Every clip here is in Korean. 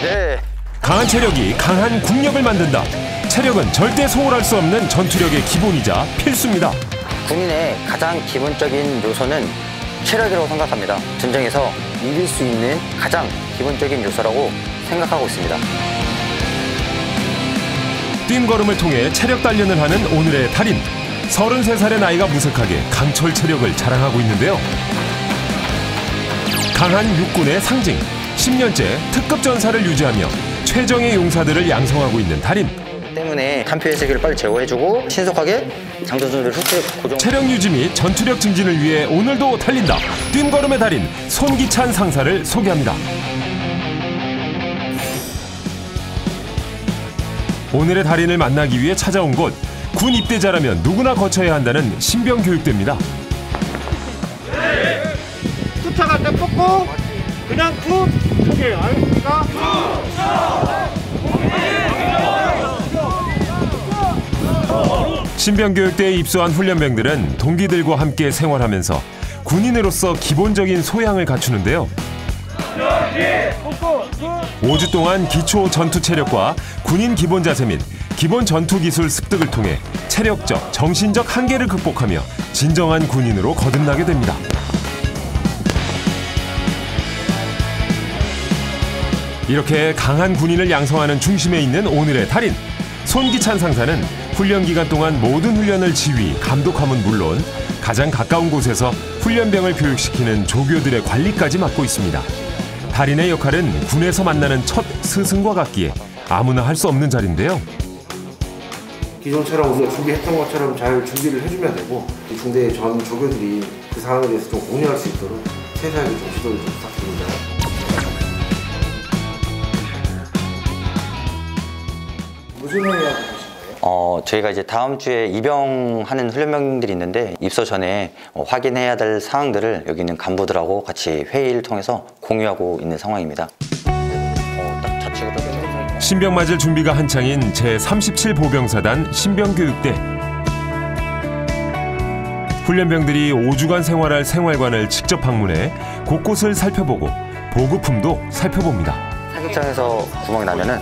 네. 강한 체력이 강한 국력을 만든다. 체력은 절대 소홀할 수 없는 전투력의 기본이자 필수입니다. 군인의 가장 기본적인 요소는 체력이라고 생각합니다. 전쟁에서 이길 수 있는 가장 기본적인 요소라고 생각하고 있습니다. 뛴걸음을 통해 체력 단련을 하는 오늘의 달인. 33살의 나이가 무색하게 강철 체력을 자랑하고 있는데요. 강한 육군의 상징, 10년째 특급 전사를 유지하며 최정예 용사들을 양성하고 있는 달인. 때문에 탄표의 세기를 빨리 제거해주고 신속하게 장전선들을 훅 고정. 체력 유지 및 전투력 증진을 위해 오늘도 달린다. 뛴걸음의 달인 손기찬 상사를 소개합니다. 오늘의 달인을 만나기 위해 찾아온 곳, 군 입대자라면 누구나 거쳐야 한다는 신병교육대입니다. 쫓아갈 때 뽑고 그냥 툭 오케이 알겠습니까? 신병교육대에 입소한 훈련병들은 동기들과 함께 생활하면서 군인으로서 기본적인 소양을 갖추는데요. 5주 동안 기초 전투 체력과 군인 기본 자세 및 기본 전투 기술 습득을 통해 체력적, 정신적 한계를 극복하며 진정한 군인으로 거듭나게 됩니다. 이렇게 강한 군인을 양성하는 중심에 있는 오늘의 달인. 손기찬 상사는 훈련 기간 동안 모든 훈련을 지휘, 감독함은 물론 가장 가까운 곳에서 훈련병을 교육시키는 조교들의 관리까지 맡고 있습니다. 달인의 역할은 군에서 만나는 첫 스승과 같기에 아무나 할 수 없는 자리인데요. 기존처럼 우리가 준비했던 것처럼 잘 준비를 해주면 되고 중대 전 조교들이 그 상황에 대해서 좀 공유할 수 있도록 세세하게 좀 지도를 좀 부탁드립니다. 무슨 훈련을 하고 계신가요? 저희가 이제 다음 주에 입영하는 훈련병들이 있는데 입소 전에 확인해야 될 사항들을 여기 있는 간부들하고 같이 회의를 통해서 공유하고 있는 상황입니다. 딱 좌측으로 신병 맞을 준비가 한창인 제37보병사단 신병교육대. 훈련병들이 5주간 생활할 생활관을 직접 방문해 곳곳을 살펴보고 보급품도 살펴봅니다. 사격장에서 구멍이 나면은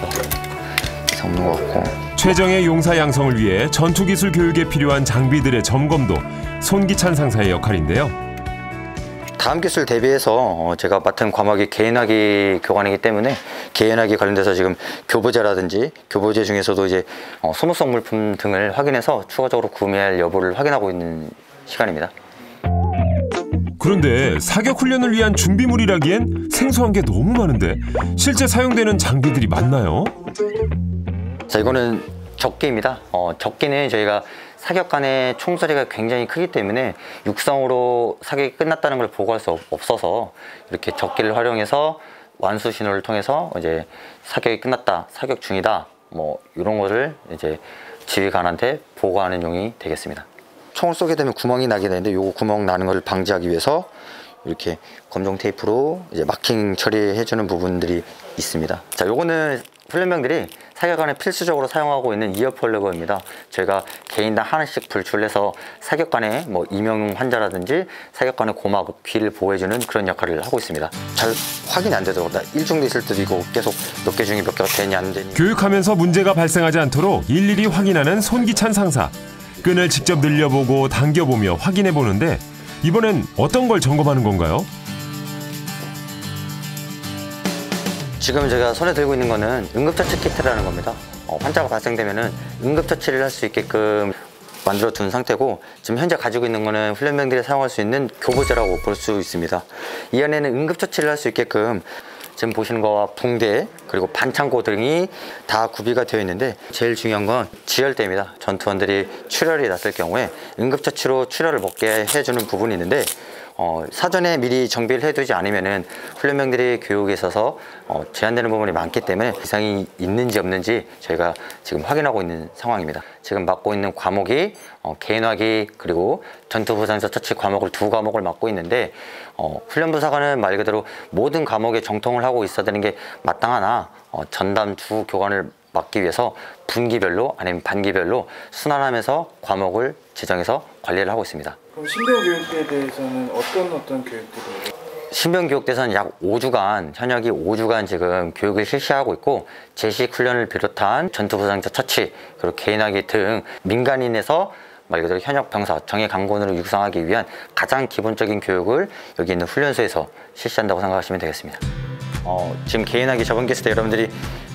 없는 것 같고. 최정예 용사 양성을 위해 전투기술 교육에 필요한 장비들의 점검도 손기찬 상사의 역할인데요. 다음 기술 대비해서 제가 맡은 과목이 개인화기 교관이기 때문에 개인화기 관련돼서 지금 교보제라든지 교보제 중에서도 이제 소모성 물품 등을 확인해서 추가적으로 구매할 여부를 확인하고 있는 시간입니다. 그런데 사격 훈련을 위한 준비물이라기엔 생소한 게 너무 많은데 실제 사용되는 장비들이 많나요? 자, 이거는 적기입니다. 적기는 저희가 사격관의 총소리가 굉장히 크기 때문에 육성으로 사격이 끝났다는 걸 보고할 수 없어서 이렇게 적기를 활용해서 완수 신호를 통해서 이제 사격이 끝났다, 사격 중이다, 뭐 이런 거를 이제 지휘관한테 보고하는 용이 되겠습니다. 총을 쏘게 되면 구멍이 나게 되는데 요 구멍 나는 것을 방지하기 위해서 이렇게 검정 테이프로 이제 마킹 처리해주는 부분들이 있습니다. 자, 요거는 훈련병들이 사격관에 필수적으로 사용하고 있는 이어플러그입니다. 저희가 개인당 하나씩 불출해서 사격관에 뭐 이명 환자라든지 사격관의 고막, 귀를 보호해주는 그런 역할을 하고 있습니다. 잘 확인이 안 되더라고요. 일중돼 있을 때도 있고 계속 몇 개 중에 몇 개가 되냐 안 되냐. 교육하면서 문제가 발생하지 않도록 일일이 확인하는 손기찬 상사. 끈을 직접 늘려보고 당겨보며 확인해보는데 이번엔 어떤 걸 점검하는 건가요? 지금 제가 손에 들고 있는 거는 응급처치 키트라는 겁니다. 환자가 발생되면은 응급처치를 할 수 있게끔 만들어 둔 상태고 지금 현재 가지고 있는 거는 훈련병들이 사용할 수 있는 교보제라고 볼 수 있습니다. 이 안에는 응급처치를 할 수 있게끔 지금 보시는 거와 붕대 그리고 반창고 등이 다 구비가 되어 있는데 제일 중요한 건 지혈대입니다. 전투원들이 출혈이 났을 경우에 응급처치로 출혈을 먹게 해주는 부분이 있는데 사전에 미리 정비를 해두지 않으면은 훈련병들이 교육에 있어서 제한되는 부분이 많기 때문에 이상이 있는지 없는지 저희가 지금 확인하고 있는 상황입니다. 지금 맡고 있는 과목이 개인화기 그리고 전투부상에서 처치 과목을 2과목을 맡고 있는데 훈련부사관은 말 그대로 모든 과목에 정통을 하고 있어야 되는 게 마땅하나 전담 주 교관을 맡기 위해서 분기별로 아니면 반기별로 순환하면서 과목을 지정해서 관리를 하고 있습니다. 그럼 신병 교육에 대해서는 어떤 교육들을? 신병교육대에서는 약 5주간, 현역이 5주간 지금 교육을 실시하고 있고, 제식 훈련을 비롯한 전투부상자 처치, 그리고 개인화기 등 민간인에서 말 그대로 현역 병사, 정예 강군으로 육성하기 위한 가장 기본적인 교육을 여기 있는 훈련소에서 실시한다고 생각하시면 되겠습니다. 지금 개인화기 저번 기했을 때 여러분들이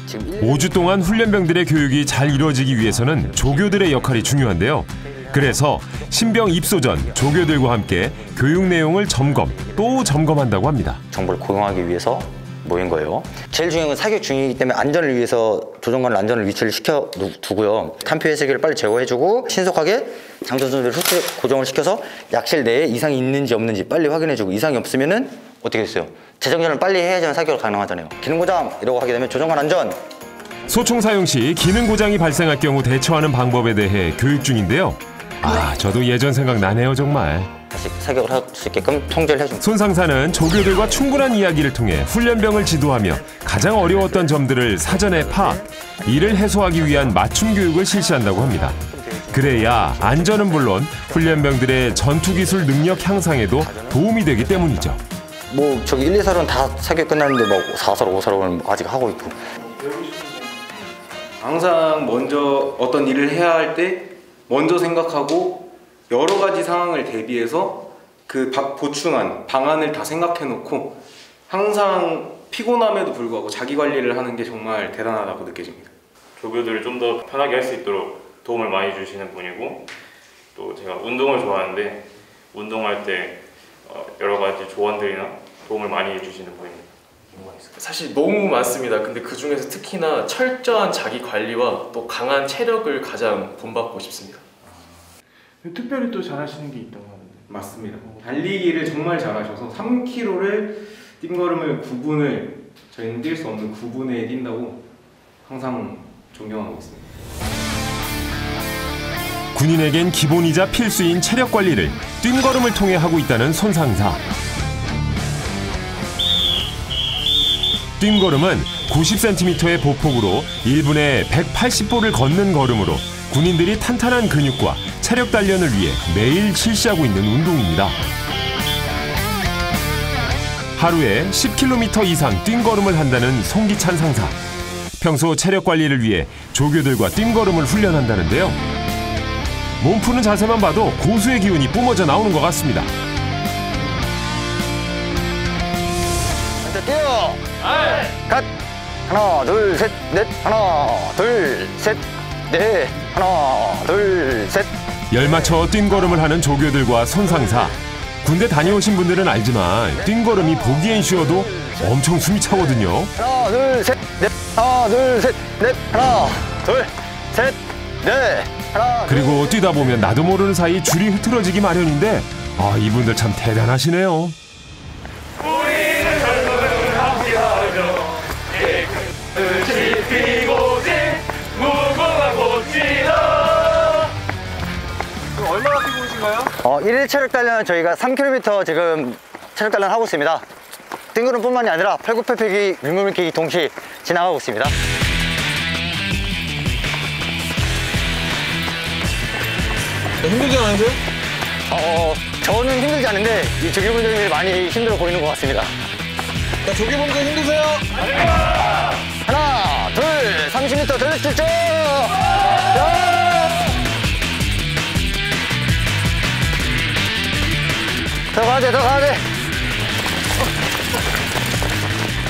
지금 5주 동안 훈련병들의 교육이 잘 이루어지기 위해서는 조교들의 역할이 중요한데요. 그래서 신병 입소 전 조교들과 함께 교육 내용을 점검, 또 점검한다고 합니다. 정보를 고용하기 위해서 모인 거예요. 제일 중요한 건 사격 중이기 때문에 안전을 위해서 조종관 안전을 위치를 시켜두고요. 탄표 해수기를 빨리 제거해주고 신속하게 장전소를 후퇴 고정을 시켜서 약실 내에 이상이 있는지 없는지 빨리 확인해주고, 이상이 없으면은 어떻게 됐어요? 재정전을 빨리 해야지만 사격을 가능하잖아요. 기능 고장 이러고 하게 되면 조종관 안전. 소총 사용 시 기능 고장이 발생할 경우 대처하는 방법에 대해 교육 중인데요. 저도 예전 생각 나네요, 정말. 다시 사격을 할 수 있게끔 통제를 해줍니다. 손 상사는 조교들과 충분한 이야기를 통해 훈련병을 지도하며 가장 어려웠던 점들을 사전에 파악, 이를 해소하기 위한 맞춤 교육을 실시한다고 합니다. 그래야 안전은 물론 훈련병들의 전투기술 능력 향상에도 도움이 되기 때문이죠. 뭐 저기 1, 2사로는 다 사격 끝났는데 뭐 4사로, 5사로는 아직 하고 있고. 항상 먼저 어떤 일을 해야 할 때 먼저 생각하고 여러 가지 상황을 대비해서 그 보충한 방안을 다 생각해 놓고 항상 피곤함에도 불구하고 자기 관리를 하는 게 정말 대단하다고 느껴집니다. 조교들을 좀 더 편하게 할 수 있도록 도움을 많이 주시는 분이고, 또 제가 운동을 좋아하는데 운동할 때 여러 가지 조언들이나 도움을 많이 해주시는 분입니다. 사실 너무 많습니다. 근데 그 중에서 특히나 철저한 자기 관리와 또 강한 체력을 가장 본받고 싶습니다. 특별히 또 잘하시는 게 있다고 하는데. 맞습니다. 달리기를 정말 잘하셔서 3km를 뛴걸음을 9분을 저희는 뛸 수 없는 9분에 뛴다고 항상 존경하고 있습니다. 군인에겐 기본이자 필수인 체력 관리를 뛴걸음을 통해 하고 있다는 손 상사. 뛴걸음은 90cm의 보폭으로 1분에 180보를 걷는 걸음으로 군인들이 탄탄한 근육과 체력 단련을 위해 매일 실시하고 있는 운동입니다. 하루에 10km 이상 뛴걸음을 한다는 송기찬 상사. 평소 체력 관리를 위해 조교들과 뛴걸음을 훈련한다는데요. 몸 푸는 자세만 봐도 고수의 기운이 뿜어져 나오는 것 같습니다. 자, 뛰어! 갓! 하나, 둘, 셋, 넷! 하나, 둘, 셋, 넷! 하나, 둘, 셋! 열맞춰 뛴걸음을 하는 조교들과 손상사. 군대 다녀오신 분들은 알지만 뛴걸음이 보기엔 쉬워도 엄청 숨이 차거든요. 하나, 둘, 셋, 넷! 하나, 둘, 셋, 넷! 하나, 둘, 셋, 넷! 하나, 그리고 뛰다 보면 나도 모르는 사이 줄이 흐트러지기 마련인데 이분들 참 대단하시네요. 얼마나 뛰고 계신가요? 1일 체력 단련 저희가 3km 지금 체력 단련 하고 있습니다. 뜬구름뿐만이 아니라 팔굽혀펴기, 윗몸일으키기 동시에 진행하고 있습니다. 힘들지 않으세요? 저는 힘들지 않은데 이 조교분들이 많이 힘들어 보이는 것 같습니다. 자, 조교분들 힘드세요? 하나, 둘, 30m 돌려주죠! 더 가야 돼, 더 가야 돼!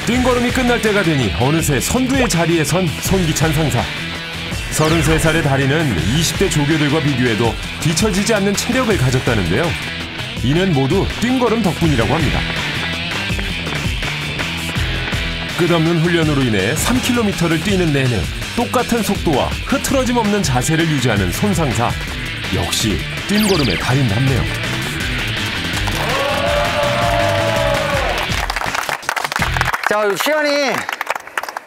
뛴걸음이 끝날 때가 되니 어느새 선두의 자리에 선 손기찬 상사. 33살의 달인은 20대 조교들과 비교해도 뒤처지지 않는 체력을 가졌다는데요. 이는 모두 뛴걸음 덕분이라고 합니다. 끝없는 훈련으로 인해 3km를 뛰는 내내 똑같은 속도와 흐트러짐 없는 자세를 유지하는 손 상사. 역시 뛴걸음의 달인답네요. 자, 시간이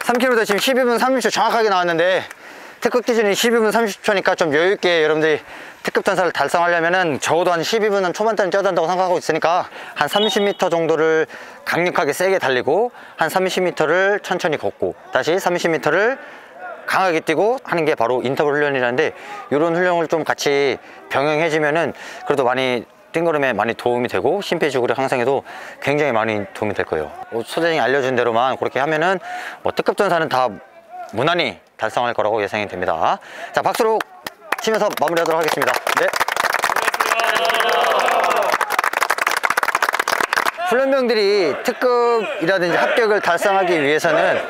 3km 지금 12분 30초 정확하게 나왔는데 특급 기준이 12분 30초니까 좀 여유있게 여러분들이 특급 단사를 달성하려면은 적어도 한 12분은 초반대는 뛰어야 된다고 생각하고 있으니까 한 30m 정도를 강력하게 세게 달리고 한 30m를 천천히 걷고 다시 30m를 강하게 뛰고 하는 게 바로 인터벌 훈련이라는데, 이런 훈련을 좀 같이 병행해주면은 그래도 많이 뛴걸음에 많이 도움이 되고 심폐지구력 향상에도 굉장히 많이 도움이 될 거예요. 소장님이 알려준 대로만 그렇게 하면은 뭐 특급 전사는 다 무난히 달성할 거라고 예상이 됩니다. 자, 박수로 치면서 마무리하도록 하겠습니다. 네. 훈련병들이 특급이라든지 합격을 달성하기 위해서는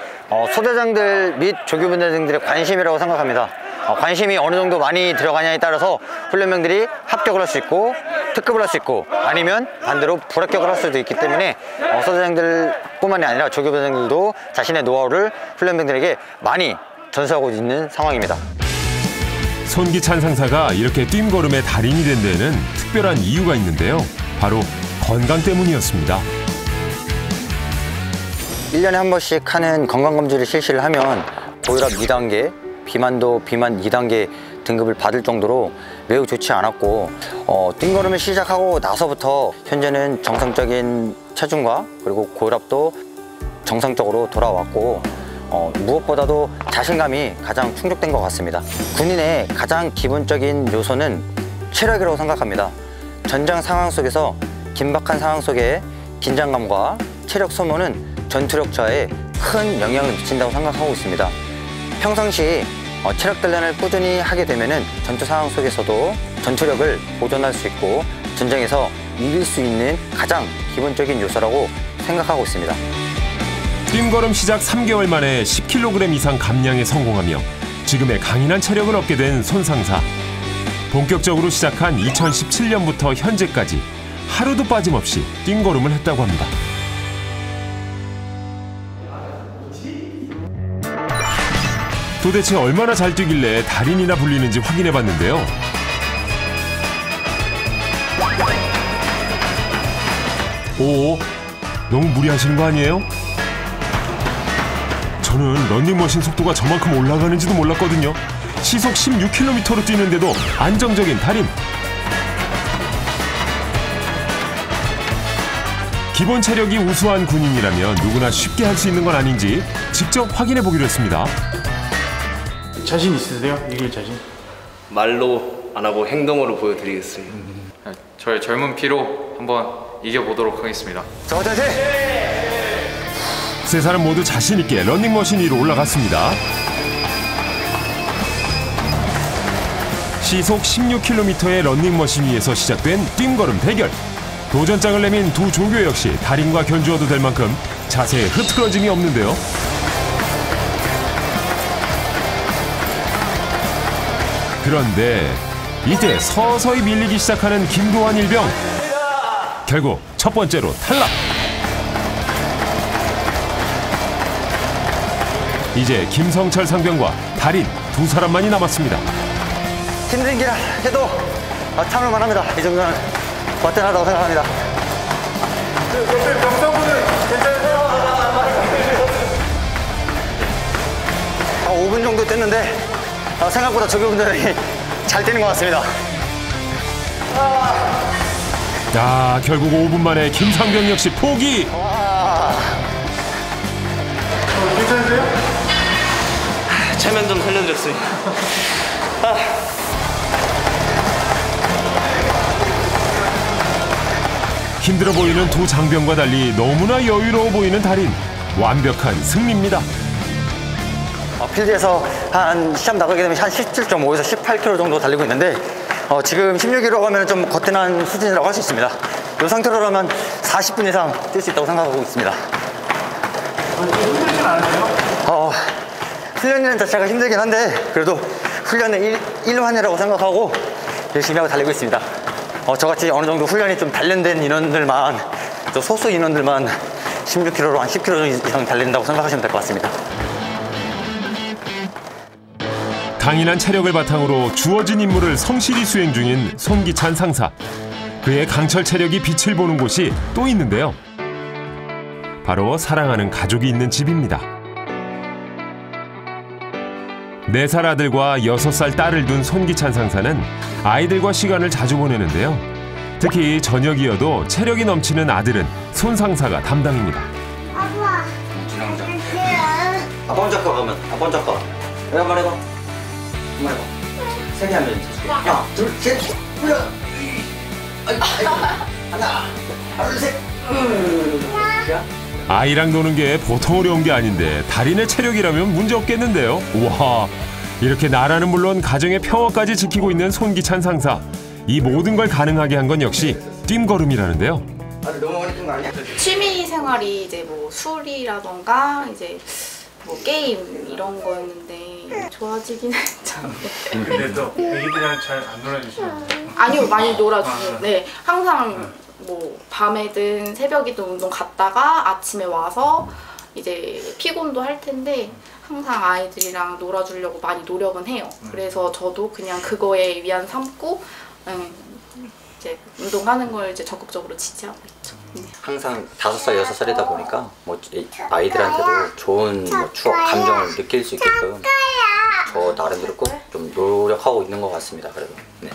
소대장들 및 조교분들 등들의 관심이라고 생각합니다. 관심이 어느 정도 많이 들어가냐에 따라서 훈련병들이 합격을 할 수 있고 특급을 할 수 있고 아니면 반대로 불합격을 할 수도 있기 때문에 소대장들 뿐만이 아니라 조교분들도 자신의 노하우를 훈련병들에게 많이 전수하고 있는 상황입니다. 손기찬 상사가 이렇게 뛴걸음의 달인이 된 데에는 특별한 이유가 있는데요. 바로 건강 때문이었습니다. 1년에 한 번씩 하는 건강검진을 실시를 하면 고혈압 2단계, 비만도 비만 2단계 등급을 받을 정도로 매우 좋지 않았고 뛴걸음을 시작하고 나서부터 현재는 정상적인 체중과 그리고 고혈압도 정상적으로 돌아왔고 무엇보다도 자신감이 가장 충족된 것 같습니다. 군인의 가장 기본적인 요소는 체력이라고 생각합니다. 전장 상황 속에서 긴박한 상황 속에 긴장감과 체력 소모는 전투력 저하에 큰 영향을 미친다고 생각하고 있습니다. 평상시 체력 단련을 꾸준히 하게 되면 전투 상황 속에서도 전투력을 보존할 수 있고 전장에서 이길 수 있는 가장 기본적인 요소라고 생각하고 있습니다. 뛴걸음 시작 3개월 만에 10kg 이상 감량에 성공하며 지금의 강인한 체력을 얻게 된 손 상사. 본격적으로 시작한 2017년부터 현재까지 하루도 빠짐없이 뛴걸음을 했다고 합니다. 도대체 얼마나 잘 뛰길래 달인이나 불리는지 확인해봤는데요. 오, 너무 무리하시는 거 아니에요? 저는 런닝머신 속도가 저만큼 올라가는지도 몰랐거든요. 시속 16km로 뛰는데도 안정적인 달인. 기본 체력이 우수한 군인이라면 누구나 쉽게 할 수 있는 건 아닌지 직접 확인해 보기로 했습니다. 자신 있으세요? 이길 자신? 말로 안 하고 행동으로 보여드리겠습니다. 저의 젊은 피로 한번 이겨보도록 하겠습니다. 저자세! 세 사람 모두 자신 있게 런닝머신 위로 올라갔습니다. 시속 16km의 런닝머신 위에서 시작된 뛴걸음 대결. 도전장을 내민 두 조교 역시 달인과 견주어도 될 만큼 자세에 흐트러짐이 없는데요. 그런데 이때 서서히 밀리기 시작하는 김도환 일병. 결국 첫 번째로 탈락. 이제 김성철 상병과 달인 두 사람만이 남았습니다. 힘든 길 해도 참을만 합니다. 이 정도는 버텨나다고 생각합니다. 옆에 병사분은 괜찮으세요? 5분 정도 뛰는데 생각보다 조교분들이 잘 뛰는 것 같습니다. 야, 결국 5분 만에 김상병 역시 포기. 괜찮으세요? 체면 좀 살려드렸습니다. 힘들어 보이는 두 장병과 달리 너무나 여유로워 보이는 달인. 완벽한 승리입니다. 필드에서 한 시합 나가게 되면 한 17.5에서 18km 정도 달리고 있는데 지금 16km 하면 좀 거뜬한 수준이라고 할 수 있습니다. 이 상태로라면 40분 이상 뛸 수 있다고 생각하고 있습니다. 힘들진 않으세요? 훈련이라는 자체가 힘들긴 한데 그래도 훈련의 일환이라고 생각하고 열심히 하고 달리고 있습니다. 저같이 어느 정도 훈련이 좀 단련된 인원들만, 또 소수 인원들만 16km로 한 10km 이상 달린다고 생각하시면 될 것 같습니다. 강인한 체력을 바탕으로 주어진 임무를 성실히 수행 중인 손기찬 상사. 그의 강철 체력이 빛을 보는 곳이 또 있는데요. 바로 사랑하는 가족이 있는 집입니다. 4살 아들과 6살 딸을 둔 손기찬 상사는 아이들과 시간을 자주 보내는데요. 특히 저녁이어도 체력이 넘치는 아들은 손 상사가 담당입니다. 아빠. 아빠 혼자 거 가면 아빠 혼자 거. 내가 말해봐. 한번 해봐. 세게 하면 하나, 둘, 셋, 훈련. 아이랑 노는 게 보통 어려운 게 아닌데 달인의 체력이라면 문제 없겠는데요. 와, 이렇게 나라는 물론 가정의 평화까지 지키고 있는 손기찬 상사. 이 모든 걸 가능하게 한 건 역시 뜀걸음이라는데요. 취미 생활이 이제 뭐 술이라던가 이제 뭐 게임 이런 거였는데 좋아지긴 했죠. 근데 또 애기들이랑 잘 안 놀아주시나요? 아니요, 많이 놀아주세요. 네, 항상 뭐 밤에든 새벽이든 운동 갔다가 아침에 와서 이제 피곤도 할 텐데 항상 아이들이랑 놀아주려고 많이 노력은 해요. 그래서 저도 그냥 그거에 위안 삼고 이제 운동하는 걸 이제 적극적으로 지지하고 있죠. 항상 5살, 6살이다 보니까 뭐 아이들한테도 좋은 뭐 추억, 감정을 느낄 수 있게끔 저 나름대로 꼭 좀 노력하고 있는 것 같습니다. 그래도. 네.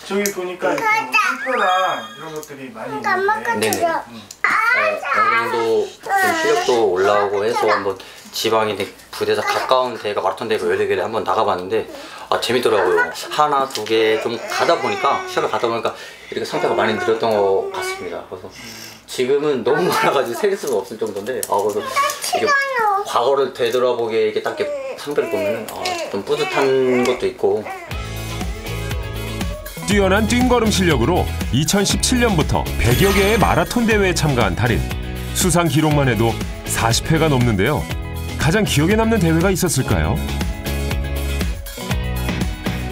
저기 보니까 탱크랑 이런 것들이 많이 있는데 네네. 어느 정도 좀 실력도 올라오고 해서 한번 지방이 부대에서 가까운 대회가 마라톤 대회가 14개를 한번 나가봤는데 재밌더라고요. 하나, 2개 좀 가다 보니까 시합을 가다 보니까 이렇게 상태가 많이 늘었던 것 같습니다. 그래서 지금은 너무 많아가지고 셀 수가 없을 정도인데 그래서 이게 과거를 되돌아보기에 이게 딱 이렇게 상대를 보면 좀 뿌듯한 것도 있고. 뛰어난 뜀걸음 실력으로 2017년부터 100여 개의 마라톤 대회에 참가한 달인. 수상 기록만 해도 40회가 넘는데요. 가장 기억에 남는 대회가 있었을까요?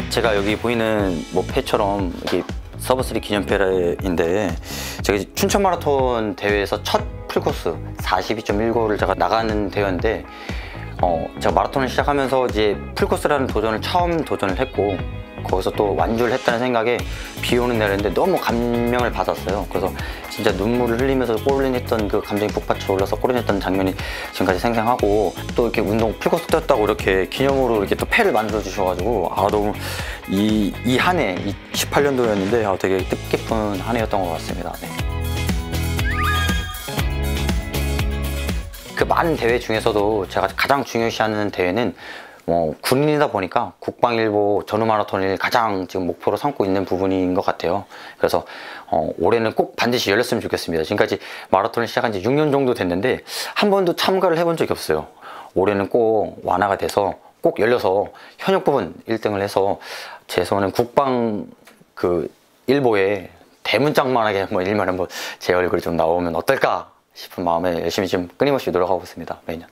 제가 여기 보이는 뭐 패처럼 이게 서브3 기념패인데 제가 춘천 마라톤 대회에서 첫 풀코스 42.19를 제가 나가는 대회인데 제가 마라톤을 시작하면서 이제 풀코스라는 도전을 처음 도전을 했고 거기서 또 완주를 했다는 생각에 비 오는 날이었는데 너무 감명을 받았어요. 그래서 진짜 눈물을 흘리면서 꼬린했던 그 감정이 북받쳐 올라서 꼬린했던 장면이 지금까지 생생하고 또 이렇게 운동 풀코스 뛰었다고 이렇게 기념으로 이렇게 또 패를 만들어 주셔가지고 너무 이 한 해 18년도였는데 되게 뜻깊은 한 해였던 것 같습니다. 네. 그 많은 대회 중에서도 제가 가장 중요시하는 대회는 군인이다 보니까 국방일보 전후마라톤을 가장 지금 목표로 삼고 있는 부분인 것 같아요. 그래서 올해는 꼭 반드시 열렸으면 좋겠습니다. 지금까지 마라톤을 시작한 지 6년 정도 됐는데 한 번도 참가를 해본 적이 없어요. 올해는 꼭 완화가 돼서 꼭 열려서 현역 부분 1등을 해서 제 소원은 국방 일보에 대문짝만하게 일면에 한번 제 얼굴이 좀 나오면 어떨까 싶은 마음에 열심히 지금 끊임없이 노력하고 있습니다. 매년.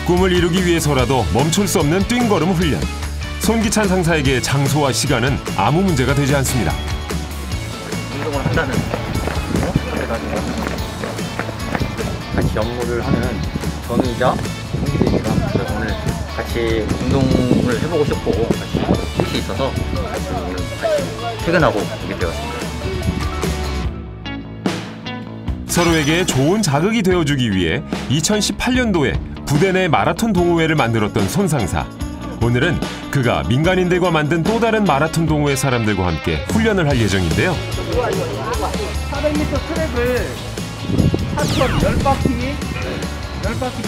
꿈을 이루기 위해서라도 멈출 수 없는 뜀걸음 훈련. 손기찬 상사에게 장소와 시간은 아무 문제가 되지 않습니다. 운동을 한다는 같이 업무를 하는 저는이자 동기들이랑 그래서 오늘 같이 운동을 해보고 싶고 같이 뜻이 있어서 오늘 같이 퇴근하고 오게 되었습니다. 서로에게 좋은 자극이 되어주기 위해 2018년도에 부대 내 마라톤 동호회를 만들었던 손 상사. 오늘은 그가 민간인들과 만든 또 다른 마라톤 동호회 사람들과 함께 훈련을 할 예정인데요. 400m 트랙을 하천 10바퀴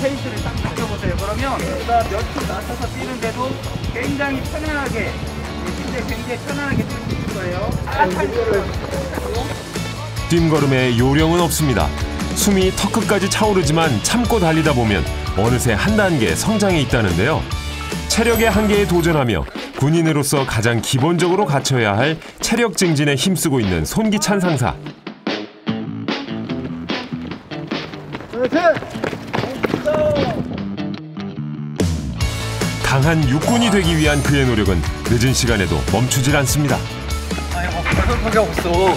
페이스를 딱 맞춰보세요. 그러면 내가 며칠 낮춰서 뛰는데도 굉장히 편안하게 굉장히 편안하게 뛸 수 있을 거예요. 뜀걸음에 요령은 없습니다. 숨이 턱끝까지 차오르지만 참고 달리다 보면 어느새 한 단계 성장해 있다는데요. 체력의 한계에 도전하며 군인으로서 가장 기본적으로 갖춰야 할 체력 증진에 힘쓰고 있는 손기찬 상사. 강한 육군이 되기 위한 그의 노력은 늦은 시간에도 멈추질 않습니다. 거기 없어.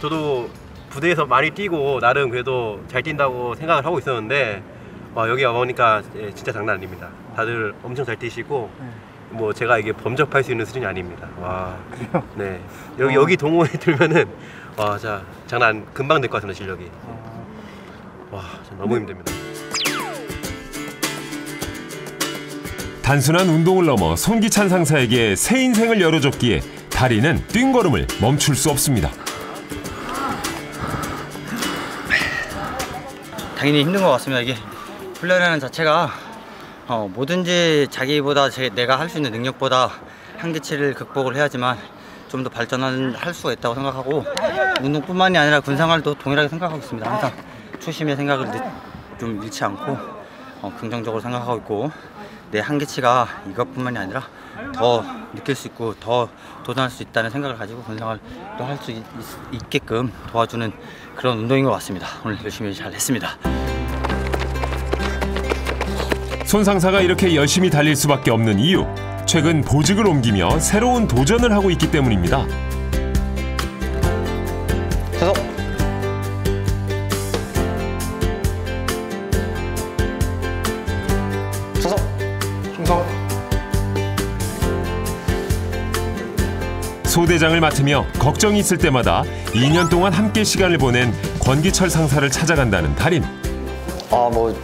저도 부대에서 많이 뛰고 나름 그래도 잘 뛴다고 생각을 하고 있었는데 여기 와보니까 진짜 장난 아닙니다. 다들 엄청 잘 뛰시고 뭐 제가 이게 범접할 수 있는 수준이 아닙니다. 와, 네 여기 동호회 들면은 자 장난 금방 될 것 같습니다. 실력이. 와, 너무 힘듭니다. 단순한 운동을 넘어 손기찬 상사에게 새 인생을 열어줬기에 달인은 뜀걸음을 멈출 수 없습니다. 당연히 힘든 것 같습니다. 이게 훈련하는 자체가 뭐든지 자기보다 내가 할 수 있는 능력보다 한계치를 극복을 해야지만 좀 더 발전할 수가 있다고 생각하고 운동뿐만이 아니라 군생활도 동일하게 생각하고 있습니다. 항상 초심의 생각을 좀 잃지 않고 긍정적으로 생각하고 있고 내 한계치가 이것뿐만이 아니라 더 느낄 수 있고 더 도전할 수 있다는 생각을 가지고 군생활도 할 수 있게끔 도와주는 그런 운동인 것 같습니다. 오늘 열심히 잘 했습니다. 손 상사가 이렇게 열심히 달릴 수밖에 없는 이유, 최근 보직을 옮기며 새로운 도전을 하고 있기 때문입니다. 계속. 충성. 소대장을 맡으며 걱정이 있을 때마다 2년 동안 함께 시간을 보낸 권기철 상사를 찾아간다는 달인. 뭐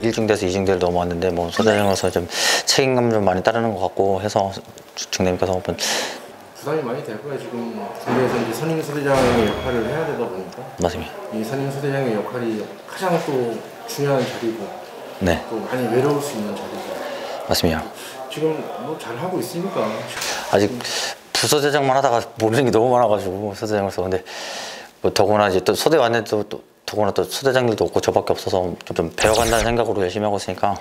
1중대에서 2중대를 넘어왔는데 뭐 소대장으로서 좀 책임감 좀 많이 따르는 것 같고 해서 중대님께서 한번 부담이 많이 될 거예요. 지금 군대에서 이제 선임 소대장의 역할을 해야 되다 보니까. 맞습니다. 이 선임 소대장의 역할이 가장 또 중요한 자리고 네. 또 많이 외로울 수 있는 자리고. 맞습니다. 지금 뭐 잘 하고 있으니까. 아직 부소대장만 하다가 모르는 게 너무 많아가지고 소대장으로서 근데 뭐 더구나 이제 또 소대 왔는데 또 더구나 또 소대장들도 없고 저밖에 없어서 좀 배워간다는 생각으로 열심히 하고 있으니까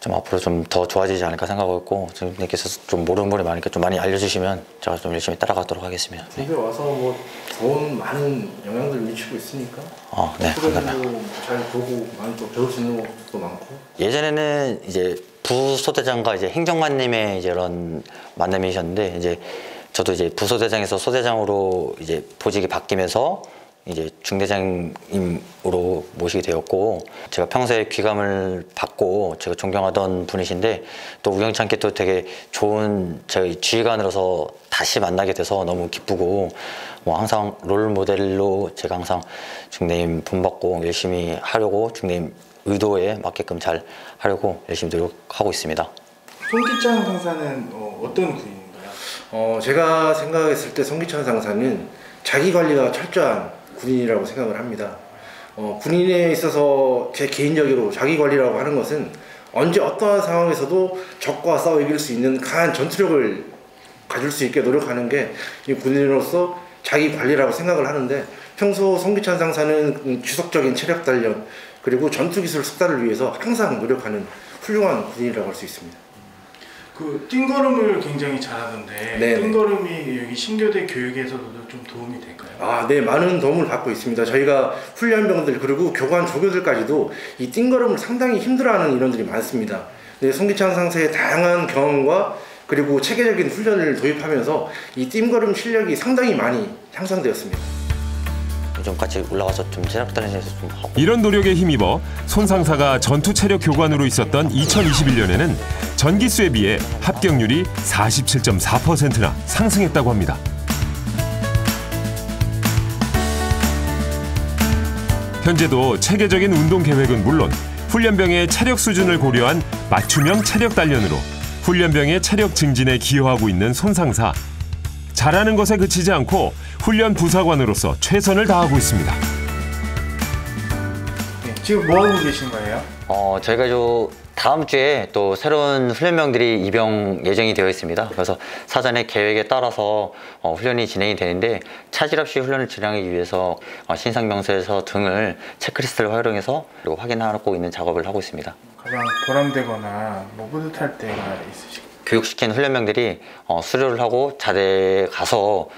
좀 앞으로 좀 더 좋아지지 않을까 생각하고 있고 선생님께서 좀 모르는 분이 많으니까 좀 많이 알려주시면 제가 좀 열심히 따라가도록 하겠습니다. 집에 와서 뭐 좋은 많은 영향들 미치고 있으니까. 네, 감사합니다. 잘 보고 많이 또 배울 수 있는 것도 많고. 예전에는 이제 부소대장과 이제 행정관님의 이제 이런 만남이셨는데 이제 저도 이제 부소대장에서 소대장으로 이제 보직이 바뀌면서 이제 중대장님으로 모시게 되었고 제가 평소에 귀감을 받고 제가 존경하던 분이신데 또 우연찮게 또 되게 좋은 저희 지휘관으로서 다시 만나게 돼서 너무 기쁘고 뭐 항상 롤 모델로 제가 항상 중대님 본받고 열심히 하려고 중대님 의도에 맞게끔 잘 하려고 열심히 노력하고 있습니다. 송기찬 상사는 어떤 군인인가요? 제가 생각했을 때 송기찬 상사는 자기관리가 철저한 군인이라고 생각을 합니다. 군인에 있어서 제 개인적으로 자기관리라고 하는 것은 언제 어떠한 상황에서도 적과 싸워 이길 수 있는 강한 전투력을 가질 수 있게 노력하는 게 이 군인으로서 자기관리라고 생각을 하는데 평소 송기찬 상사는 지속적인 체력 단련 그리고 전투기술 숙달을 위해서 항상 노력하는 훌륭한 군인이라고 할 수 있습니다. 그 띵걸음을 굉장히 잘하던데 네네. 띵걸음이 여기 신교대 교육에서도 좀 도움이 될까요? 네, 많은 도움을 받고 있습니다. 저희가 훈련병들 그리고 교관 조교들까지도 이 띵걸음을 상당히 힘들어하는 인원들이 많습니다. 네, 송기찬 상사의 다양한 경험과 그리고 체계적인 훈련을 도입하면서 이 띵걸음 실력이 상당히 많이 향상되었습니다. 좀 같이 올라가서 좀 체력 단련해서 좀 하고. 이런 노력에 힘입어 손 상사가 전투 체력 교관으로 있었던 2021년에는 전기수에 비해 합격률이 47.4%나 상승했다고 합니다. 현재도 체계적인 운동 계획은 물론 훈련병의 체력 수준을 고려한 맞춤형 체력 단련으로 훈련병의 체력 증진에 기여하고 있는 손 상사. 잘하는 것에 그치지 않고 훈련 부사관으로서 최선을 다하고 있습니다. 네, 지금 뭐 하고 계신 거예요? 저희가 다음 주에 또 새로운 훈련병들이 입영 예정이 되어 있습니다. 그래서 사전에 계획에 따라서 훈련이 진행이 되는데 차질 없이 훈련을 진행하기 위해서 신상명세서 등을 체크리스트를 활용해서 그리고 확인하고 있는 작업을 하고 있습니다. 가장 보람되거나 뭐 뿌듯할 때가 있으실까요? 교육시킨 훈련병들이 수료를 하고 자대에 가서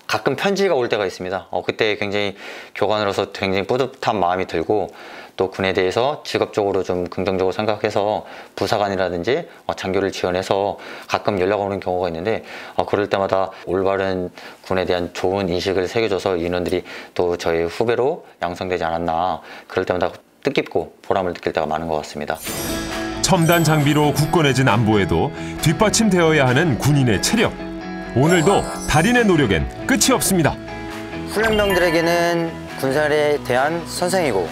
가끔 편지가 올 때가 있습니다. 그때 굉장히 교관으로서 굉장히 뿌듯한 마음이 들고 또 군에 대해서 직업적으로 좀 긍정적으로 생각해서 부사관이라든지 장교를 지원해서 가끔 연락 오는 경우가 있는데 그럴 때마다 올바른 군에 대한 좋은 인식을 새겨줘서 인원들이 또 저희 후배로 양성되지 않았나 그럴 때마다 뜻깊고 보람을 느낄 때가 많은 것 같습니다. 첨단 장비로 굳건해진 안보에도 뒷받침되어야 하는 군인의 체력. 오늘도 달인의 노력엔 끝이 없습니다. 훈련병들에게는 군생활에 대한 선생이고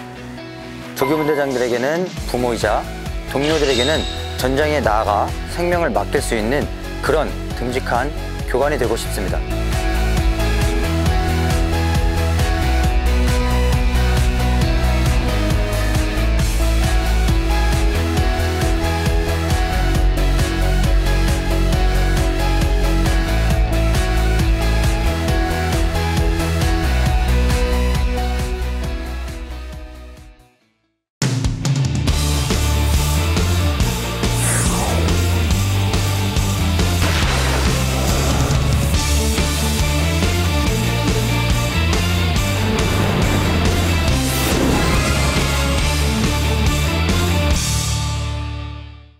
조교분대장들에게는 부모이자 동료들에게는 전장에 나아가 생명을 맡길 수 있는 그런 듬직한 교관이 되고 싶습니다.